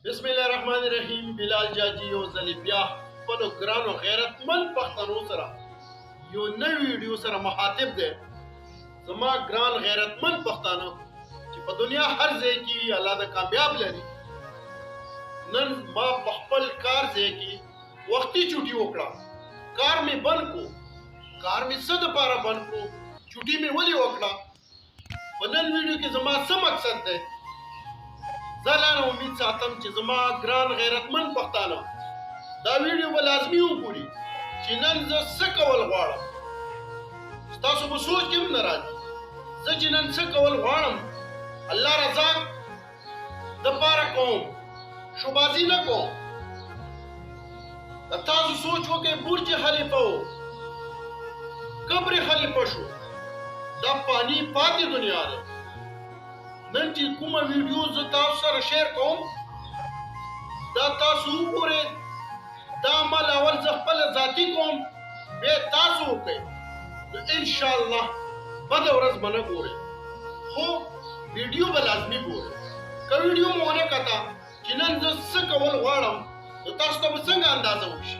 بسم الله الرحمن الرحیم. بلال جاجي او زلیبیا خپلو ګرانو غیرتمند پښتنو سره یو نوی ویډیو سره مخاطب دی. زما ګران غیرتمند پښتانه چې په دنیا هر ځای کې وي، الله د کامیاب لري. نن ما په خپل کار ځای کې وختي چوټي وکړه. کار مې بند کو. کار مې څه دپاره بند کړو؟ چوټي مې ولې وکړه؟ په نن ویډیو کې زما څه مقصد دی؟ زه لا نه امید ساتم چې زما ګران غیرتمند پښتانه دا ویډیو به لازمي وګوري چې نن زه څه کول غواړم. ستاسو په سوچ کې هم نه راځي زه چې نن څه کول غواړم. الله رضا دپاره کوم، شوبازي نه کوم. د تاسو سوچ وکړئ، برج خلیفه و، قبر خلیفه شو، دا پانی پاتې دنیا ده. نن چې کومه ویډیو زه تاسو سره شیر کوم دا تاسو وګورئ. دا عمل اول زه خپله ذاتي کوم، بیا تاسو وکړئ. نو انشاءالله بده ورځ به نه ګورئ، خو ویډیو به لازمي ګورئ. که ویډیو مو ونه کته چې نن زه څه کول غواړم، نو تاسو ته به څنګه اندازه وشي؟